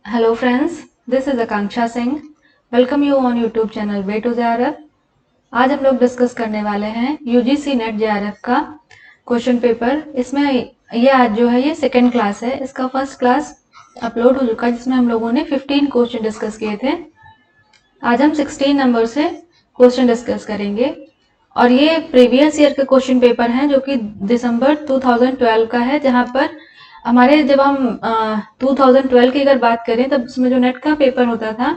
Hello friends, this is Akanksha Singh. Welcome you on YouTube channel Way to JRF. आज हम लोग discuss करने वाले हैं UGC नेट JRF का क्वेश्चन पेपर। इसमें ये आज जो है ये सेकेंड क्लास है। इसका फर्स्ट क्लास अपलोड हो चुका है जिसमें हम लोगों ने 15 क्वेश्चन डिस्कस किए थे। आज हम 16 नंबर से क्वेश्चन डिस्कस करेंगे और ये प्रीवियस ईयर का क्वेश्चन पेपर है जो कि दिसंबर 2012 का है, जहां पर हमारे जब हम 2012 की अगर बात करें तब उसमें जो नेट का पेपर होता था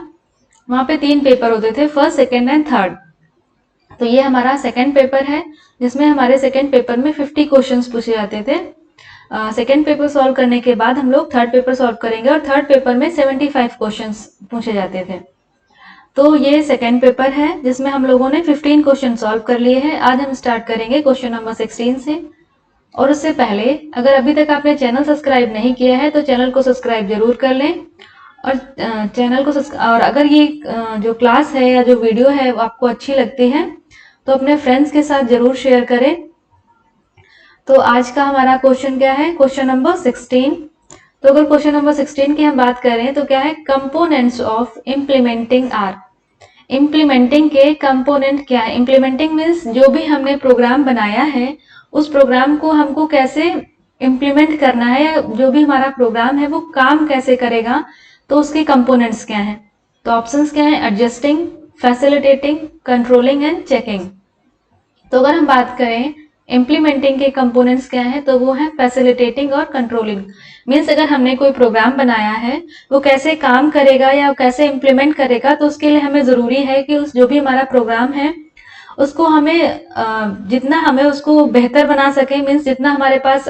वहां पे 3 पेपर होते थे, फर्स्ट, सेकेंड एंड थर्ड। तो ये हमारा सेकेंड पेपर है जिसमें हमारे सेकेंड पेपर में 50 क्वेश्चंस पूछे जाते थे। सेकेंड पेपर सॉल्व करने के बाद हम लोग थर्ड पेपर सॉल्व करेंगे और थर्ड पेपर में 75 क्वेश्चंस पूछे जाते थे। तो ये सेकेंड पेपर है जिसमें हम लोगों ने 15 क्वेश्चन सॉल्व कर लिए हैं। आज हम स्टार्ट करेंगे क्वेश्चन नंबर 16 से। और उससे पहले अगर अभी तक आपने चैनल सब्सक्राइब नहीं किया है तो चैनल को सब्सक्राइब जरूर कर लें और चैनल को और अगर ये जो क्लास है या जो वीडियो है आपको अच्छी लगती है तो अपने फ्रेंड्स के साथ जरूर शेयर करें। तो आज का हमारा क्वेश्चन क्या है, क्वेश्चन नंबर 16। तो अगर क्वेश्चन नंबर 16 की हम बात करें तो क्या है, components of implementing are. Implementing के कंपोनेंट क्या है? इम्प्लीमेंटिंग मीन्स जो भी हमने प्रोग्राम बनाया है उस प्रोग्राम को हमको कैसे इम्प्लीमेंट करना है, या जो भी हमारा प्रोग्राम है वो काम कैसे करेगा, तो उसके कंपोनेंट्स क्या हैं। तो ऑप्शंस क्या हैं, adjusting, facilitating, controlling and checking. तो अगर हम बात करें इम्प्लीमेंटिंग के कंपोनेंट्स क्या हैं तो वो है फैसिलिटेटिंग और कंट्रोलिंग। मीन्स अगर हमने कोई प्रोग्राम बनाया है वो कैसे काम करेगा या कैसे इम्प्लीमेंट करेगा, तो उसके लिए हमें जरूरी है कि उस जो भी हमारा प्रोग्राम है उसको हमें जितना हमें उसको बेहतर बना सके, मीन्स जितना हमारे पास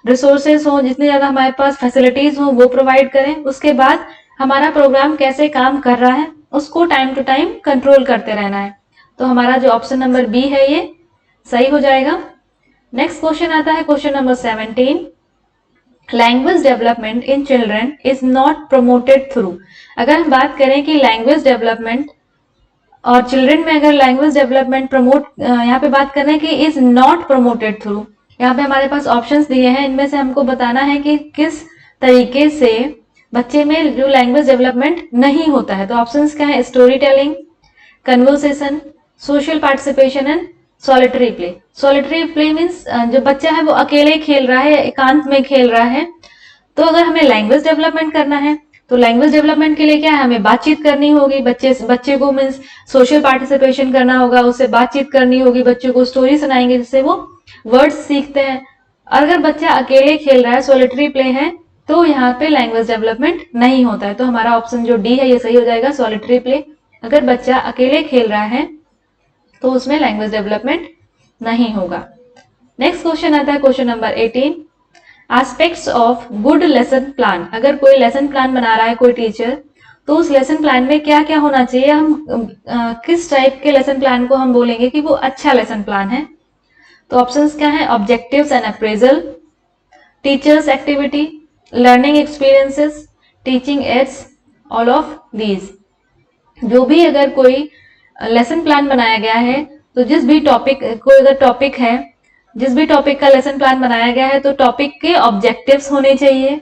रिसोर्सेस हो, जितनी ज्यादा हमारे पास फैसिलिटीज हो वो प्रोवाइड करें। उसके बाद हमारा प्रोग्राम कैसे काम कर रहा है उसको टाइम टू टाइम कंट्रोल करते रहना है। तो हमारा जो ऑप्शन नंबर बी है ये सही हो जाएगा। नेक्स्ट क्वेश्चन आता है question number 17। Language development in children is not promoted through. अगर हम बात करें कि लैंग्वेज डेवलपमेंट और चिल्ड्रन में अगर लैंग्वेज डेवलपमेंट प्रमोट यहाँ पे बात कर रहे हैं कि इज नॉट प्रमोटेड थ्रू, यहाँ पे हमारे पास ऑप्शंस दिए हैं, इनमें से हमको बताना है कि किस तरीके से बच्चे में जो लैंग्वेज डेवलपमेंट नहीं होता है। तो ऑप्शंस क्या है, story telling, conversation, social participation and solitary play. Solitary play means जो बच्चा है वो अकेले खेल रहा है, एकांत में खेल रहा है। तो अगर हमें लैंग्वेज डेवलपमेंट करना है तो लैंग्वेज डेवलपमेंट के लिए क्या है, हमें बातचीत करनी होगी, बच्चे को मीन्स सोशल पार्टिसिपेशन करना होगा, उससे बातचीत करनी होगी, बच्चों को स्टोरी सुनाएंगे जिससे वो वर्ड्स सीखते हैं। और अगर बच्चा अकेले खेल रहा है, सोलिटरी प्ले है, तो यहाँ पे लैंग्वेज डेवलपमेंट नहीं होता है। तो हमारा ऑप्शन जो डी है ये सही हो जाएगा, सोलिटरी प्ले। अगर बच्चा अकेले खेल रहा है तो उसमें लैंग्वेज डेवलपमेंट नहीं होगा। नेक्स्ट क्वेश्चन आता है question number 18। Aspects of good lesson plan. अगर कोई लेसन प्लान बना रहा है कोई टीचर तो उस लेसन प्लान में क्या क्या होना चाहिए, हम किस टाइप के लेसन प्लान को हम बोलेंगे कि वो अच्छा लेसन प्लान है। तो ऑप्शंस क्या है, objectives and appraisal, teachers activity, learning experiences, teaching ads, all of these. जो भी अगर कोई लेसन प्लान बनाया गया है तो जिस भी टॉपिक, कोई अगर टॉपिक है, जिस भी टॉपिक का लेसन प्लान बनाया गया है तो टॉपिक के ऑब्जेक्टिव्स होने चाहिए।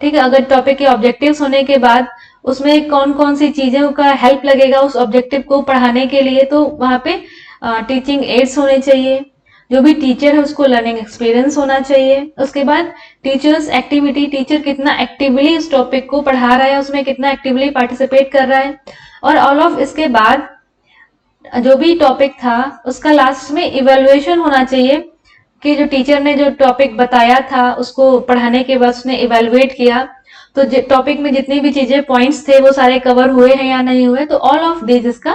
ठीक है, अगर टॉपिक के ऑब्जेक्टिव्स होने के बाद उसमें कौन कौन सी चीजों का हेल्प लगेगा उस ऑब्जेक्टिव को पढ़ाने के लिए, तो वहां पे टीचिंग एड्स होने चाहिए। जो भी टीचर है उसको लर्निंग एक्सपीरियंस होना चाहिए। उसके बाद टीचर्स एक्टिविटी, टीचर कितना एक्टिवली उस टॉपिक को पढ़ा रहा है, उसमें कितना एक्टिवली पार्टिसिपेट कर रहा है। और ऑल ऑफ इसके बाद जो भी टॉपिक था उसका लास्ट में इवेल्युएशन होना चाहिए कि जो टीचर ने जो टॉपिक बताया था उसको पढ़ाने के बाद उसने इवेल्युएट किया तो टॉपिक में जितनी भी चीजें पॉइंट्स थे वो सारे कवर हुए हैं या नहीं हुए। तो ऑल ऑफ दिस इसका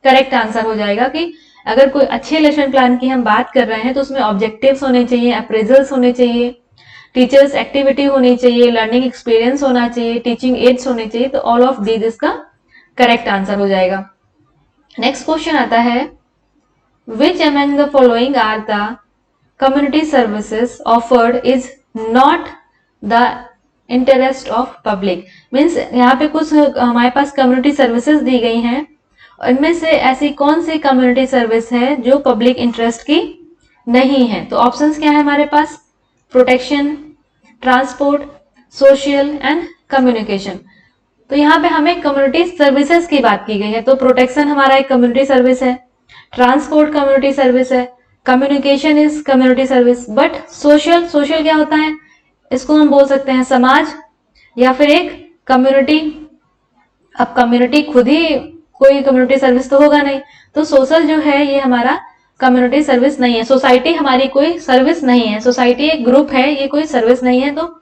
करेक्ट आंसर हो जाएगा कि अगर कोई अच्छे लेसन प्लान की हम बात कर रहे हैं तो उसमें ऑब्जेक्टिव्स होने चाहिए, अप्रेजल्स होने चाहिए, टीचर्स एक्टिविटी होनी चाहिए, लर्निंग एक्सपीरियंस होना चाहिए, टीचिंग एड्स होने चाहिए। तो ऑल ऑफ दिस इसका करेक्ट आंसर हो जाएगा। नेक्स्ट क्वेश्चन आता है, which among the following are the community services offered is not the interest of public. Means यहाँ पे कुछ हमारे पास कम्युनिटी सर्विसेज दी गई हैं, इनमें से ऐसी कौन सी कम्युनिटी सर्विस है जो पब्लिक इंटरेस्ट की नहीं है। तो ऑप्शंस क्या है हमारे पास, protection, transport, social and communication. तो यहाँ पे हमें कम्युनिटी सर्विसेज की बात की गई है। तो प्रोटेक्शन हमारा एक कम्युनिटी सर्विस है, ट्रांसपोर्ट कम्युनिटी सर्विस है, communication is community service. But social, social क्या होता है, इसको हम बोल सकते हैं समाज या फिर एक कम्युनिटी। अब कम्युनिटी खुद ही कोई कम्युनिटी सर्विस तो होगा नहीं, तो सोशल जो है ये हमारा कम्युनिटी सर्विस नहीं है। सोसाइटी हमारी कोई सर्विस नहीं है, सोसाइटी एक ग्रुप है, ये कोई सर्विस नहीं है। तो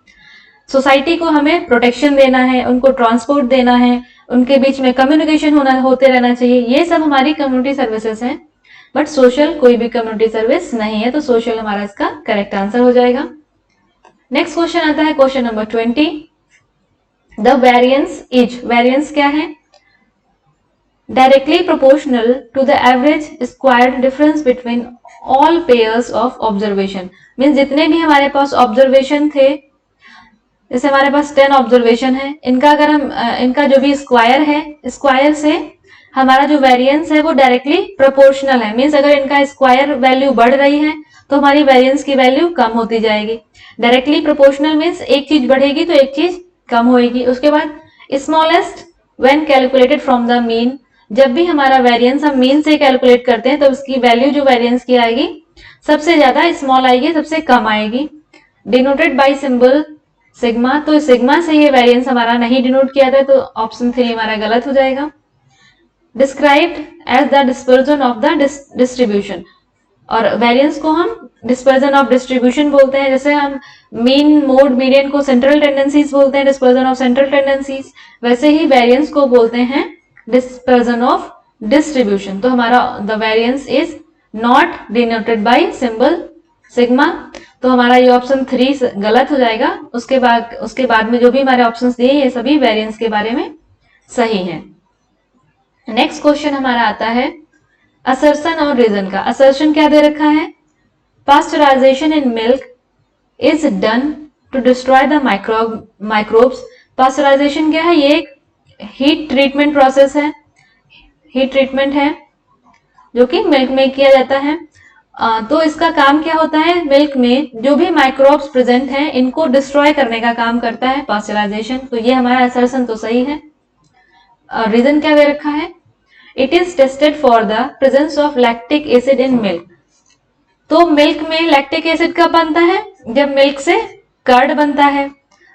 सोसाइटी को हमें प्रोटेक्शन देना है, उनको ट्रांसपोर्ट देना है, उनके बीच में कम्युनिकेशन होते रहना चाहिए, ये सब हमारी कम्युनिटी सर्विसेज हैं। बट सोशल कोई भी कम्युनिटी सर्विस नहीं है, तो सोशल हमारा इसका करेक्ट आंसर हो जाएगा। नेक्स्ट क्वेश्चन आता है question number 20। The variance is, variance क्या है, directly proportional to the average squared difference between all pairs of observation. Means जितने भी हमारे पास ऑब्जर्वेशन थे, जैसे हमारे पास 10 ऑब्जर्वेशन है, इनका अगर हम इनका जो भी स्क्वायर है, स्क्वायर से हमारा जो वेरिएंस है वो डायरेक्टली प्रोपोर्शनल है। मीन्स अगर इनका स्क्वायर वैल्यू बढ़ रही है तो हमारी वेरिएंस की वैल्यू कम होती जाएगी। डायरेक्टली प्रोपोर्शनल मीन्स एक चीज बढ़ेगी तो एक चीज कम होगी। उसके बाद smallest when calculated from the mean, जब भी हमारा वेरिएंस हम मीन से कैलकुलेट करते हैं तो उसकी वैल्यू जो वेरिएंस की आएगी सबसे ज्यादा स्मॉल आएगी, सबसे कम आएगी। डिनोटेड बाय सिंबल सिग्मा, तो सिग्मा से ये वेरिएंस हमारा नहीं डिनोट किया था, तो ऑप्शन 3 हमारा गलत हो जाएगा। Described as the dispersion of the distribution, और वेरिएंस को हम डिस्पर्जन ऑफ डिस्ट्रीब्यूशन बोलते हैं। जैसे हम मीन, मोड, मीडियन को सेंट्रल टेंडेंसीज बोलते हैं, डिस्पर्जन ऑफ सेंट्रल टेंडेंसीज, वैसे ही वेरिएंस को बोलते हैं डिस्पर्जन ऑफ डिस्ट्रीब्यूशन। तो हमारा the variance is not denoted by symbol sigma, तो हमारा ये ऑप्शन 3 गलत हो जाएगा। उसके बाद में जो भी हमारे ऑप्शंस दिए ये सभी वेरिएंस के बारे में सही हैं। नेक्स्ट क्वेश्चन हमारा आता है असर्शन और रीजन का। असर्शन क्या दे रखा है, pasteurization in milk is done to destroy the microbes. Pasteurization क्या है, ये एक हीट ट्रीटमेंट प्रोसेस है, हीट ट्रीटमेंट है जो कि मिल्क में किया जाता है। तो इसका काम क्या होता है, मिल्क में जो भी माइक्रोब्स प्रेजेंट हैं इनको डिस्ट्रॉय करने का काम करता है पास्चराइजेशन। तो ये हमारा असर्शन तो सही है। रीजन क्या दे रखा है, it is tested for the presence of lactic acid in milk. तो मिल्क में लैक्टिक एसिड कब बनता है, जब मिल्क से कर्ड बनता है।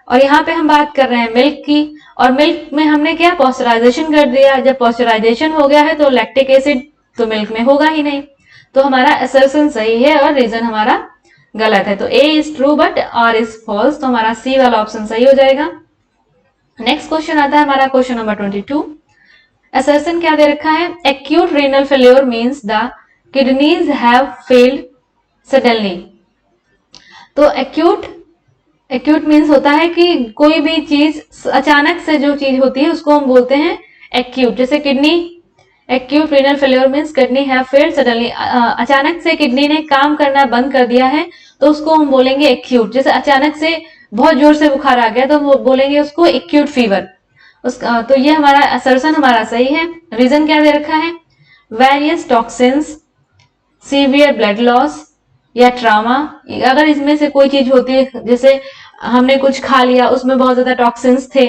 और यहाँ पे हम बात कर रहे हैं मिल्क की, और मिल्क में हमने क्या पास्चराइजेशन कर दिया। जब पास्चराइजेशन हो गया है तो लैक्टिक एसिड तो मिल्क में होगा ही नहीं, तो हमारा असर्शन सही है और रीजन हमारा गलत है। तो A is true but R is false, तो हमारा सी वाला ऑप्शन सही हो जाएगा। नेक्स्ट क्वेश्चन आता है हमारा क्वेश्चन नंबर 22। असर्शन क्या दे रखा है, acute renal failure means the kidneys have failed suddenly. तो एक्यूट मींस होता है कि कोई भी चीज अचानक से जो चीज होती है उसको हम बोलते हैं एक्यूट। जैसे kidney, acute renal failure means kidney have failed suddenly, अचानक से किडनी ने काम करना बंद कर दिया है तो उसको हम बोलेंगे एक्यूट। जैसे अचानक से बहुत जोर से बुखार आ गया तो वो बोलेंगे उसको एक्यूट फीवर। तो ये हमारा असर्शन हमारा सही है। रीजन क्या दे रखा है, various toxins, severe blood loss या ट्रामा। अगर इसमें से कोई चीज होती है, जैसे हमने कुछ खा लिया उसमें बहुत ज्यादा टॉक्सिन्स थे,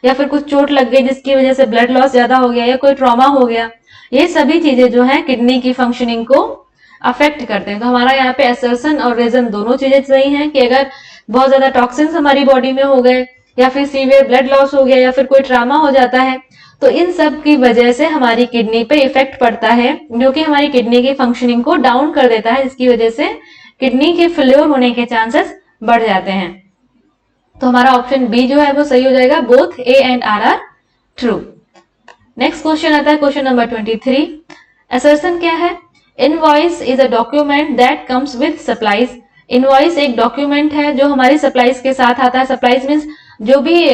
या फिर कुछ चोट लग गई जिसकी वजह से ब्लड लॉस ज्यादा हो गया, या कोई ट्रॉमा हो गया, ये सभी चीजें जो है किडनी की फंक्शनिंग को अफेक्ट करते हैं। तो हमारा यहाँ पे असर्शन और रीजन दोनों चीजें सही हैं कि अगर बहुत ज्यादा टॉक्सिन्स हमारी बॉडी में हो गए, या फिर सीवियर ब्लड लॉस हो गया, या फिर कोई ट्रामा हो जाता है, तो इन सब की वजह से हमारी किडनी पे इफेक्ट पड़ता है, जो कि हमारी किडनी की फंक्शनिंग को डाउन कर देता है, जिसकी वजह से किडनी के फेल्योर होने के चांसेस बढ़ जाते हैं। तो हमारा ऑप्शन बी जो है वो सही हो जाएगा, both A and R true. Next question आता है क्वेश्चन नंबर 23। असर्शन क्या है, invoice is a document that comes with supplies. Invoice एक डॉक्यूमेंट है जो हमारी सप्लाईज के साथ आता है। सप्लाईज मीन्स जो भी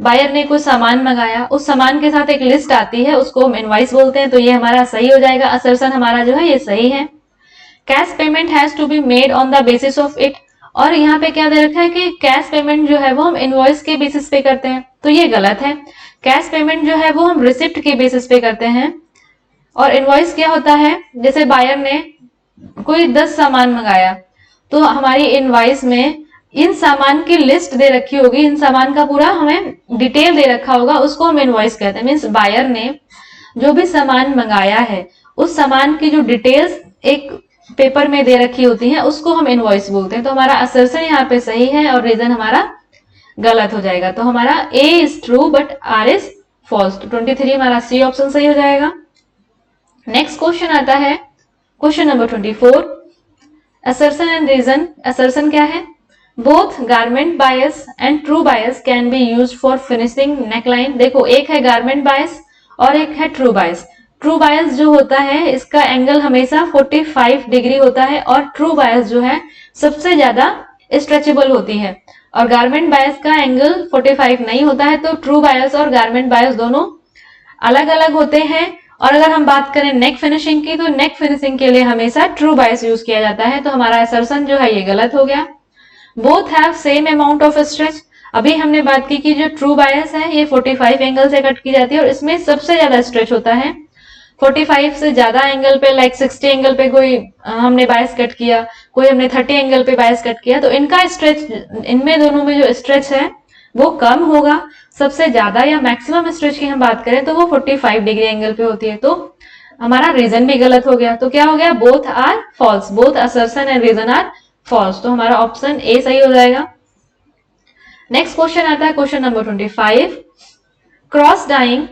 बायर ने कोई सामान मंगाया, उस सामान के साथ एक लिस्ट आती है, उसको हम इनवॉइस बोलते हैं। तो ये हमारा सही हो जाएगा, असर्शन हमारा जो है ये सही है। Cash payment has to be made on the basis of it, और यहाँ पे क्या दे रखा है कि कैश पेमेंट जो है वो हम इनवॉइस के बेसिस पे करते हैं, तो ये गलत है। कैश पेमेंट जो है वो हम रिसिप्ट के बेसिस पे करते हैं। और इनवॉइस क्या होता है, जैसे बायर ने कोई 10 सामान मंगाया तो हमारी इनवॉइस में इन सामान की लिस्ट दे रखी होगी, इन सामान का पूरा हमें डिटेल दे रखा होगा, उसको हम इनवॉइस कहते हैं। मीन्स बायर ने जो भी सामान मंगाया है उस सामान की जो डिटेल्स एक पेपर में दे रखी होती है उसको हम इनवॉइस बोलते हैं। तो हमारा असर्शन यहाँ पे सही है और रीजन हमारा गलत हो जाएगा। तो हमारा A is true but R is false. तो 23 हमारा सी ऑप्शन सही हो जाएगा। नेक्स्ट क्वेश्चन आता है question number 24, assertion and reason. Assertion क्या है? Both garment bias and true bias can be used for finishing neckline. देखो एक है गारमेंट बायस और एक है ट्रू बायस। ट्रू बायस जो होता है इसका एंगल हमेशा 45 डिग्री होता है और ट्रू बायस जो है सबसे ज्यादा स्ट्रेचेबल होती है, और गारमेंट बायस का एंगल 45 नहीं होता है। तो ट्रू बायस और गारमेंट बायस दोनों अलग अलग होते हैं। और अगर हम बात करें नेक फिनिशिंग की, तो नेक फिनिशिंग के लिए हमेशा ट्रू बायस यूज किया जाता है। तो हमारा असर्शन जो है ये गलत हो गया। Both have same amount of stretch. अभी हमने बात की कि जो ट्रू बायस है ये 45 एंगल से कट की जाती है और इसमें सबसे ज्यादा स्ट्रेच होता है। 45 से ज्यादा एंगल पे लाइक 60 एंगल पे कोई हमने बायस कट किया, कोई हमने 30 एंगल पे बायस कट किया, तो इनका स्ट्रेच, इनमें दोनों में जो स्ट्रेच है वो कम होगा। सबसे ज्यादा या मैक्सिमम स्ट्रेच की हम बात करें तो वो 45 डिग्री एंगल पे होती है। तो हमारा रीजन भी गलत हो गया। तो क्या हो गया? Both are false. Both assertion and reason are false. तो हमारा ऑप्शन ए सही हो जाएगा। नेक्स्ट क्वेश्चन आता है question number 25, cross dyeing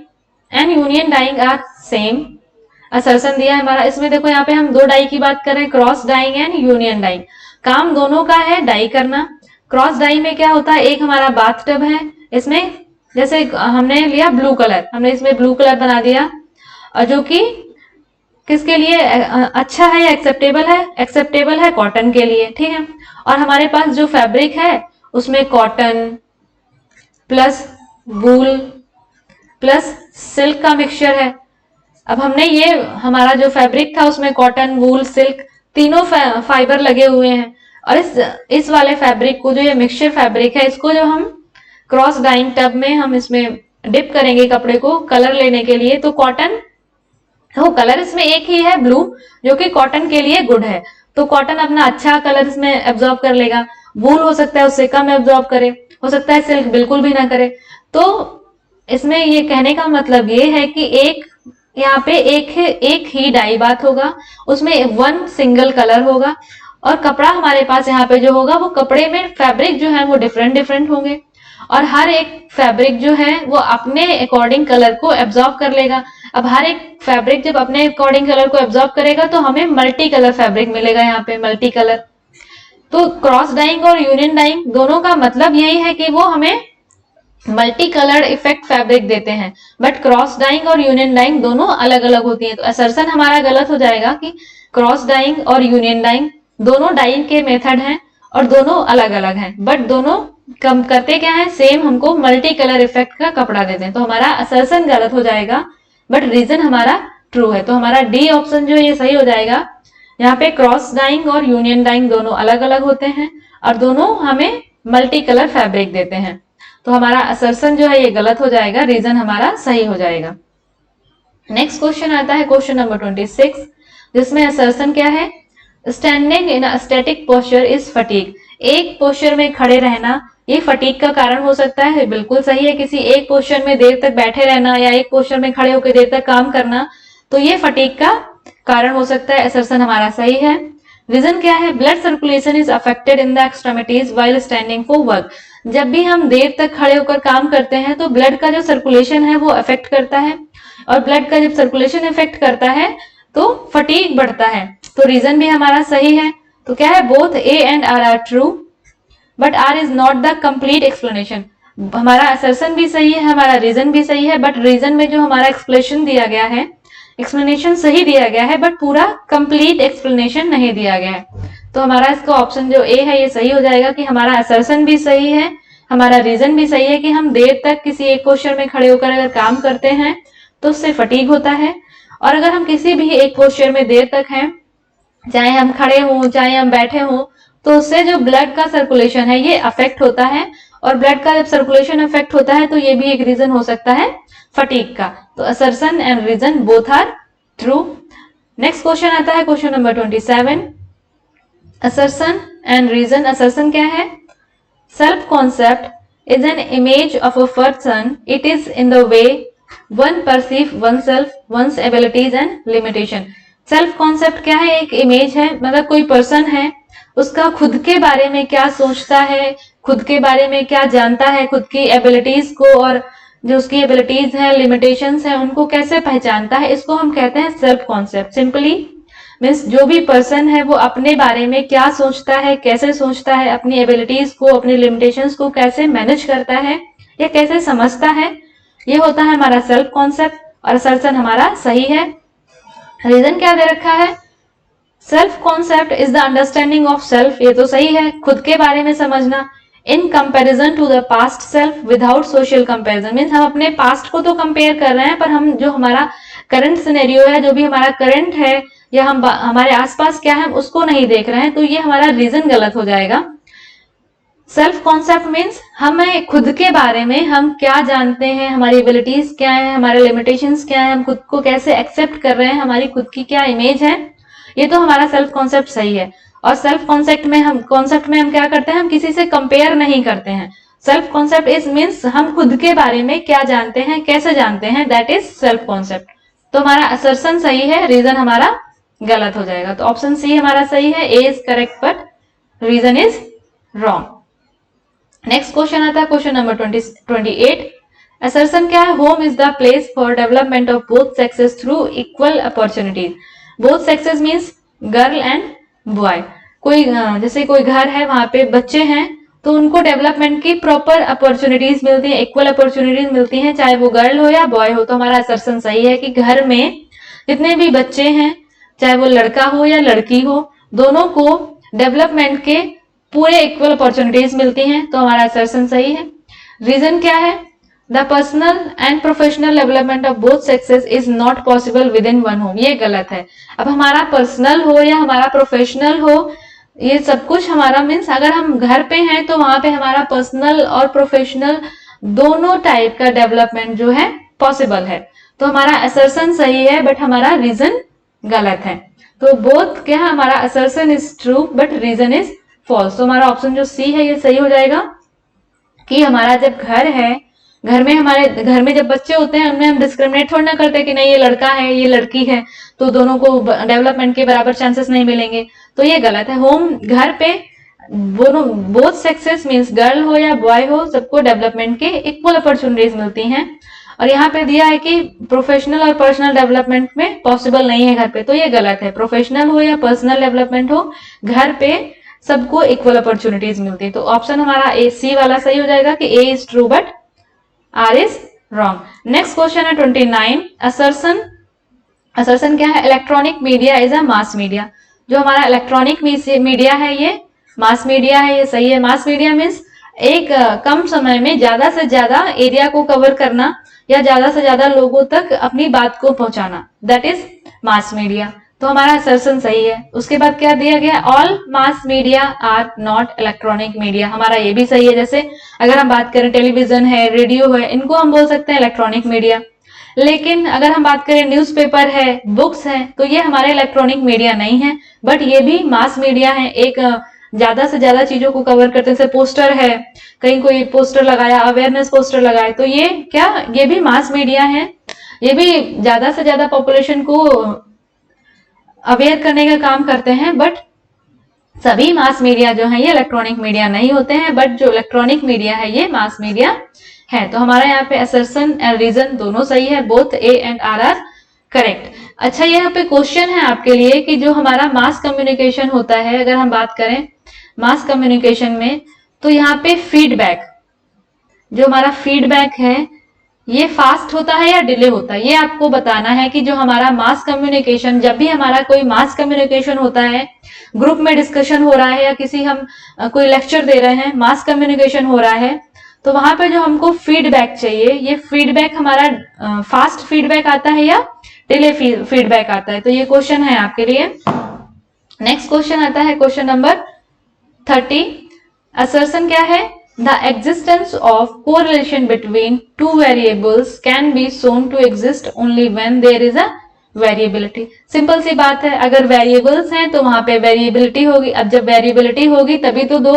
and union dyeing are same. Assertion दिया है हमारा, इसमें देखो यहाँ पे हम दो डाई की बात कर रहे हैं, cross dyeing and union dyeing. काम दोनों का है डाई करना। क्रॉस डाई में क्या होता है, एक हमारा बाथ टब है, इसमें जैसे हमने लिया ब्लू कलर, हमने इसमें ब्लू कलर बना दिया, और जो कि किसके लिए अच्छा है या एक्सेप्टेबल है? एक्सेप्टेबल है कॉटन के लिए, ठीक है। और हमारे पास जो फैब्रिक है उसमें कॉटन प्लस वूल प्लस सिल्क का मिक्सचर है। अब हमने ये हमारा जो फैब्रिक था उसमें कॉटन वूल सिल्क तीनों फाइबर लगे हुए हैं, और इस वाले फैब्रिक को, जो ये मिक्सचर फैब्रिक है, इसको जो हम क्रॉस डाइंग टब में हम इसमें डिप करेंगे कपड़े को कलर लेने के लिए, तो कॉटन, वो कलर इसमें एक ही है ब्लू, जो कि कॉटन के लिए गुड है। तो कॉटन अपना अच्छा कलर इसमें एब्जॉर्ब कर लेगा। वूल हो सकता है उससे कम एब्जॉर्ब करे, हो सकता है सिल्क बिल्कुल भी ना करे। तो इसमें ये कहने का मतलब ये है कि एक यहाँ पे एक ही डाई बात होगा, उसमें वन सिंगल कलर होगा, और कपड़ा हमारे पास यहाँ पे जो होगा वो कपड़े में फैब्रिक जो है वो डिफरेंट डिफरेंट होंगे, और हर एक फैब्रिक जो है वो अपने अकॉर्डिंग कलर को एब्जॉर्ब कर लेगा। अब हर एक फैब्रिक जब अपने अकॉर्डिंग कलर को एब्जॉर्ब करेगा तो हमें मल्टी कलर फैब्रिक मिलेगा, यहाँ पे मल्टी कलर। तो क्रॉस डाइंग और यूनियन डाइंग दोनों का मतलब यही है कि वो हमें मल्टी कलर इफेक्ट फैब्रिक देते हैं, बट क्रॉस डाइंग और यूनियन डाइंग दोनों अलग अलग होती है। तो असर्शन हमारा गलत हो जाएगा कि क्रॉस डाइंग और यूनियन डाइंग दोनों डाइंग के मेथड हैं और दोनों अलग अलग हैं, बट दोनों कम करते क्या है, सेम हमको मल्टी कलर इफेक्ट का कपड़ा देते हैं। तो हमारा असर्शन गलत हो जाएगा, बट रीजन हमारा ट्रू है। तो हमारा डी ऑप्शन जो ये सही हो जाएगा। यहाँ पे क्रॉस डाइंग और यूनियन डाइंग दोनों अलग अलग होते हैं और दोनों हमें मल्टी कलर फैब्रिक देते हैं। तो हमारा असर्शन जो है ये गलत हो जाएगा, रीजन हमारा सही हो जाएगा। नेक्स्ट क्वेश्चन आता है क्वेश्चन नंबर 26, जिसमें असर्शन क्या है, standing in a static posture is fatigue. एक पोस्चर में खड़े रहना ये फटीग का कारण हो सकता है, बिल्कुल सही है। किसी एक पोस्चर में देर तक बैठे रहना या एक पोस्चर में खड़े होकर देर तक काम करना, तो ये फटीग का कारण हो सकता है। असर्शन हमारा सही है। रीजन क्या है, blood circulation is affected in the extremities while standing for work. जब भी हम देर तक खड़े होकर काम करते हैं तो ब्लड का जो सर्कुलेशन है वो अफेक्ट करता है, और ब्लड का जब सर्कुलेशन इफेक्ट करता है तो फटीग बढ़ता है। तो रीजन भी हमारा सही है। तो क्या है, both A and R are true but R is not the complete explanation. हमारा असर्शन भी सही है, हमारा रीजन भी सही है, बट रीजन में जो हमारा एक्सप्लेनेशन दिया गया है, एक्सप्लेनेशन सही दिया गया है, बट पूरा कंप्लीट एक्सप्लेनेशन नहीं दिया गया है। तो हमारा इसका ऑप्शन जो ए है ये सही हो जाएगा कि हमारा असर्शन भी सही है, हमारा रीजन भी सही है कि हम देर तक किसी एक पोस्चर में खड़े होकर अगर काम करते हैं तो उससे फटीग होता है, और अगर हम किसी भी एक पोस्चर में देर तक हैं, चाहे हम खड़े हों चाहे हम बैठे हों, तो उससे जो ब्लड का सर्कुलेशन है ये अफेक्ट होता है, और ब्लड का जब सर्कुलेशन अफेक्ट होता है तो ये भी एक रीजन हो सकता है फटीग का। तो assertion and reason both are true. Next question आता है question number 27, assertion and reason. Assertion क्या है, self concept is an image of a person. It is in the way one perceive one self, one's abilities and limitation. Self concept क्या है? एक image है, मतलब कोई पर्सन है, उसका खुद के बारे में क्या सोचता है, खुद के बारे में क्या जानता है, खुद की एबिलिटीज को और जो उसकी एबिलिटीज है, लिमिटेशंस है, उनको कैसे पहचानता है, इसको हम कहते हैं सेल्फ कॉन्सेप्ट. सिंपली मीन्स जो भी पर्सन है वो अपने बारे में क्या सोचता है, कैसे सोचता है, अपनी एबिलिटीज को, अपनी लिमिटेशंस को कैसे मैनेज करता है या कैसे समझता है, ये होता है हमारा सेल्फ कॉन्सेप्ट. और असर्शन हमारा सही है. रीजन क्या दे रखा है? Self concept is the understanding of self. ये तो सही है, खुद के बारे में समझना. In comparison to the past self without social comparison. Means हम अपने पास्ट को तो कंपेयर कर रहे हैं, पर हम जो हमारा करंट सिनेरियो है, जो भी हमारा करंट है या हम हमारे आसपास क्या है, उसको नहीं देख रहे हैं. तो ये हमारा रीजन गलत हो जाएगा. सेल्फ कॉन्सेप्ट मीन्स हमें खुद के बारे में हम क्या जानते हैं, हमारी एबिलिटीज क्या है, हमारे लिमिटेशंस क्या है, हम खुद को कैसे एक्सेप्ट कर रहे हैं, हमारी खुद की क्या इमेज है, ये तो हमारा सेल्फ कॉन्सेप्ट सही है. और सेल्फ कॉन्सेप्ट में हम क्या करते हैं? हम किसी से कंपेयर नहीं करते हैं. सेल्फ कॉन्सेप्ट इज मीन्स हम खुद के बारे में क्या जानते हैं, कैसे जानते हैं, दैट इज सेल्फ कॉन्सेप्ट. तो हमारा असर्शन सही है, रीजन हमारा गलत हो जाएगा. तो ऑप्शन सी हमारा सही है. A is correct but reason is wrong. Next question आता है क्वेश्चन नंबर 28. असर्शन क्या है? Home is the place for development of both sexes through equal opportunities. Both sexes means girl and boy. कोई जैसे कोई घर है, वहां पे बच्चे हैं, तो उनको डेवलपमेंट की प्रॉपर अपॉर्चुनिटीज मिलती है, इक्वल अपॉर्चुनिटीज मिलती हैं, चाहे वो गर्ल हो या बॉय हो. तो हमारा असर्शन सही है कि घर में जितने भी बच्चे हैं, चाहे वो लड़का हो या लड़की हो, दोनों को डेवलपमेंट के पूरे इक्वल अपॉर्चुनिटीज मिलती हैं. तो हमारा असर्शन सही है. रीजन क्या है? The personal and professional development of both sexes is not possible with in one home. ये गलत है. अब हमारा पर्सनल हो या हमारा प्रोफेशनल हो, ये सब कुछ हमारा मीन्स अगर हम घर पे हैं तो वहां पे हमारा पर्सनल और प्रोफेशनल दोनों टाइप का डेवलपमेंट जो है पॉसिबल है. तो हमारा असर्शन सही है बट हमारा रीजन गलत है. तो बोथ क्या है? हमारा assertion is true but reason is false. तो हमारा ऑप्शन जो सी है ये सही हो जाएगा कि हमारा जब घर है, हमारे घर में जब बच्चे होते हैं, उनमें हम डिस्क्रिमिनेट थोड़ा ना करते कि नहीं ये लड़का है ये लड़की है, तो दोनों को डेवलपमेंट के बराबर चांसेस नहीं मिलेंगे. तो ये गलत है. होम घर पे बोथ सेक्सेस मीन्स गर्ल हो या बॉय हो, सबको डेवलपमेंट के इक्वल अपॉर्चुनिटीज मिलती हैं. और यहाँ पे दिया है कि प्रोफेशनल और पर्सनल डेवलपमेंट में पॉसिबल नहीं है घर पे. तो ये गलत है. प्रोफेशनल हो या पर्सनल डेवलपमेंट हो, घर पे सबको इक्वल अपॉर्चुनिटीज मिलती है. तो ऑप्शन हमारा ए सी वाला सही हो जाएगा कि A is true but R is wrong. Next question है 29. असर्शन क्या है? Electronic media is a mass media. जो हमारा इलेक्ट्रॉनिक मीडिया है ये मास मीडिया है. ये सही है. मास मीडिया मीन्स एक कम समय में ज्यादा से ज्यादा एरिया को कवर करना या ज्यादा से ज्यादा लोगों तक अपनी बात को पहुंचाना, दैट इज मास मीडिया. तो हमारा असर्शन सही है. उसके बाद क्या दिया गया? All mass media are not electronic media. हमारा ये भी सही है. जैसे अगर हम बात करें टेलीविजन है, रेडियो है, इनको हम बोल सकते हैं इलेक्ट्रॉनिक मीडिया. लेकिन अगर हम बात करें न्यूज़पेपर है, बुक्स है, तो ये हमारे इलेक्ट्रॉनिक मीडिया नहीं है, बट ये भी मास मीडिया है. एक ज्यादा से ज्यादा चीजों को कवर करते हैं. जैसे पोस्टर है, कहीं कोई पोस्टर लगाया, अवेयरनेस पोस्टर लगाए, तो ये क्या? ये भी मास मीडिया है. ये भी ज्यादा से ज्यादा पॉपुलेशन को अवेयर करने का काम करते हैं. बट सभी मास मीडिया जो है ये इलेक्ट्रॉनिक मीडिया नहीं होते हैं, बट जो इलेक्ट्रॉनिक मीडिया है ये मास मीडिया है. तो हमारा यहाँ पे असर्शन एंड रीजन दोनों सही है. Both A and R correct. अच्छा, यहाँ पे क्वेश्चन है आपके लिए कि जो हमारा मास कम्युनिकेशन होता है, अगर हम बात करें मास कम्युनिकेशन में, तो यहाँ पे फीडबैक, जो हमारा फीडबैक है ये फास्ट होता है या डिले होता है, ये आपको बताना है. कि जो हमारा मास कम्युनिकेशन, जब भी हमारा कोई मास कम्युनिकेशन होता है, ग्रुप में डिस्कशन हो रहा है या किसी हम कोई लेक्चर दे रहे हैं, मास कम्युनिकेशन हो रहा है, तो वहां पे जो हमको फीडबैक चाहिए, ये फीडबैक हमारा फास्ट फीडबैक आता है या डिले फीडबैक आता है. तो ये क्वेश्चन है आपके लिए. नेक्स्ट क्वेश्चन आता है क्वेश्चन नंबर 30. असर्शन क्या है? The existence of correlation between two variables can be shown to exist only when there is a variability. Simple सी बात है. अगर वेरिएबल्स हैं तो वहां पे वेरिएबिलिटी होगी. अब जब वेरिएबिलिटी होगी तभी तो दो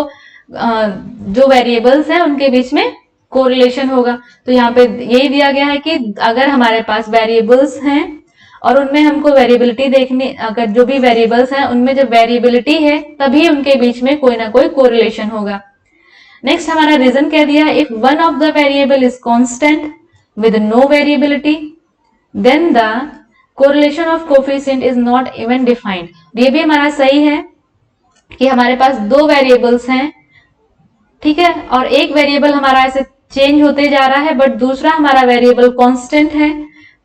जो वेरिएबल्स हैं उनके बीच में कोरिलेशन होगा। तो यहाँ पे यही दिया गया है कि अगर हमारे पास वेरिएबल्स हैं और उनमें हमको वेरिएबिलिटी देखनी, अगर जो भी वेरिएबल्स हैं उनमें जब वेरिएबिलिटी है तभी उनके बीच में कोई ना कोई कोरिलेशन होगा। नेक्स्ट हमारा रीजन क्या दिया, if one of the variable is constant with no variability then the correlation of coefficient is not even defined. ये भी हमारा सही है कि हमारे पास दो वेरिएबल्स हैं, ठीक है, और एक वेरिएबल हमारा ऐसे चेंज होते जा रहा है बट दूसरा हमारा वेरिएबल कांस्टेंट है,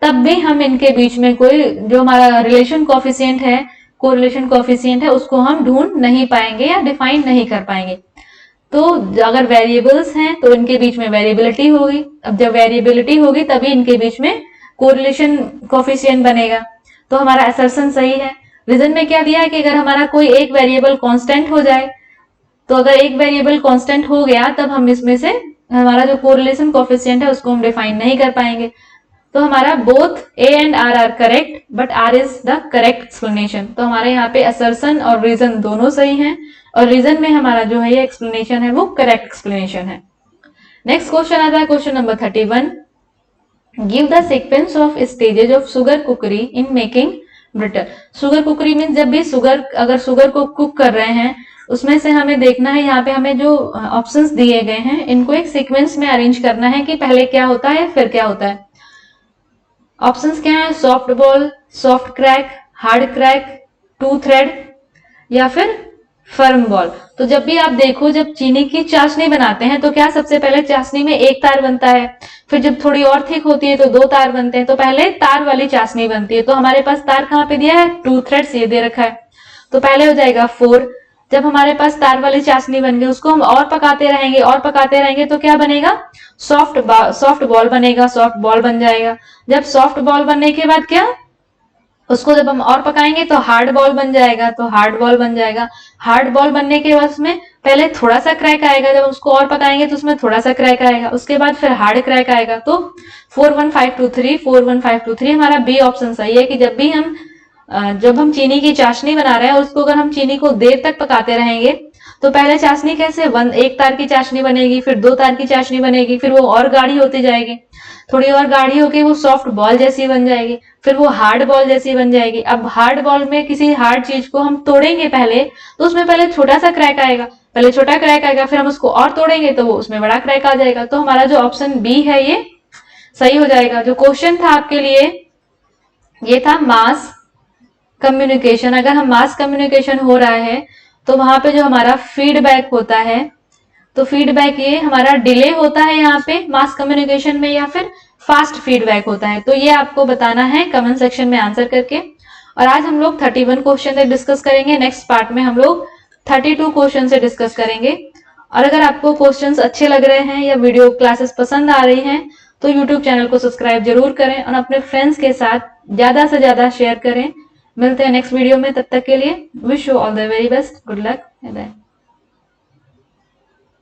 तब भी हम इनके बीच में कोई जो हमारा रिलेशन कोफिशिएंट है, कोरिलेशन कोफिशिएंट है, उसको हम ढूंढ नहीं पाएंगे या डिफाइन नहीं कर पाएंगे। तो अगर वेरिएबल्स हैं तो इनके बीच में वेरिएबिलिटी होगी, अब जब वेरिएबिलिटी होगी तभी इनके बीच में कोरिलेशन कोफिशिएंट बनेगा। तो हमारा असर्शन सही है। रीजन में क्या दिया है कि अगर हमारा कोई एक वेरिएबल कांस्टेंट हो जाए, तो अगर एक वेरिएबल कांस्टेंट हो गया तब हम इसमें से हमारा जो कोरिलेशन कोफिशिएंट है उसको हम डिफाइन नहीं कर पाएंगे। तो हमारा both A and R correct but R is the correct explanation. तो हमारे यहाँ पे असर्शन और रीजन दोनों सही हैं और रीजन में हमारा जो है ये एक्सप्लेनेशन है वो करेक्ट एक्सप्लेनेशन है। नेक्स्ट क्वेश्चन आता है question number 31, give the sequence of stages of sugar cookery in making brittle. Sugar cookery means जब भी शुगर, अगर शुगर को कुक कर रहे हैं उसमें से हमें देखना है, यहाँ पे हमें जो ऑप्शंस दिए गए हैं इनको एक सीक्वेंस में अरेंज करना है कि पहले क्या होता है फिर क्या होता है। ऑप्शंस क्या है, soft ball, soft crack, hard crack, two thread या फिर फर्म बॉल। तो जब भी आप देखो, जब चीनी की चाशनी बनाते हैं तो क्या सबसे पहले चाशनी में एक तार बनता है, फिर जब थोड़ी और थिक होती है तो दो तार बनते हैं, तो पहले तार वाली चाशनी बनती है। तो हमारे पास तार कहाँ पे दिया है, टू थ्रेड्स ये दे रखा है, तो पहले हो जाएगा 4। जब हमारे पास तार वाली चाशनी बन गई उसको हम और पकाते रहेंगे और पकाते रहेंगे तो क्या बनेगा, सॉफ्ट बॉल बनेगा, सॉफ्ट बॉल बन जाएगा। जब सॉफ्ट बॉल बनने के बाद क्या, उसको जब हम और पकाएंगे तो हार्ड बॉल बन जाएगा, तो हार्ड बॉल बन जाएगा। हार्ड बॉल बनने के बाद उसमें पहले थोड़ा सा क्रैक आएगा, जब उसको और पकाएंगे तो उसमें थोड़ा सा क्रैक आएगा, उसके बाद फिर हार्ड क्रैक आएगा। तो 4 1 5 2 3 4 1 5 2 3 हमारा बी ऑप्शन सही है कि जब हम चीनी की चाशनी बना रहे हैं उसको अगर हम चीनी को देर तक पकाते रहेंगे तो पहले चाशनी कैसे एक तार की चाशनी बनेगी, फिर दो तार की चाशनी बनेगी, फिर वो और गाढ़ी होती जाएगी, थोड़ी और गाढ़ी होके वो सॉफ्ट बॉल जैसी बन जाएगी, फिर वो हार्ड बॉल जैसी बन जाएगी। अब हार्ड बॉल में किसी हार्ड चीज को हम तोड़ेंगे पहले तो उसमें पहले छोटा सा क्रैक आएगा, पहले छोटा क्रैक आएगा, फिर हम उसको और तोड़ेंगे तो वो उसमें बड़ा क्रैक आ जाएगा। तो हमारा जो ऑप्शन बी है ये सही हो जाएगा। जो क्वेश्चन था आपके लिए ये था मास कम्युनिकेशन। अगर हम मास कम्युनिकेशन हो रहा है तो वहां पे जो हमारा फीडबैक होता है, तो फीडबैक ये हमारा डिले होता है यहाँ पे मास कम्युनिकेशन में या फिर फास्ट फीडबैक होता है। तो ये आपको बताना है कमेंट सेक्शन में आंसर करके। और आज हम लोग 31 क्वेश्चन से डिस्कस करेंगे, नेक्स्ट पार्ट में हम लोग 32 क्वेश्चन से डिस्कस करेंगे। और अगर आपको क्वेश्चंस अच्छे लग रहे हैं या वीडियो क्लासेस पसंद आ रही हैं तो यूट्यूब चैनल को सब्सक्राइब जरूर करें और अपने फ्रेंड्स के साथ ज्यादा से ज्यादा शेयर करें। मिलते हैं नेक्स्ट वीडियो में, तब तक के लिए wish you all the very best, good luck, bye bye.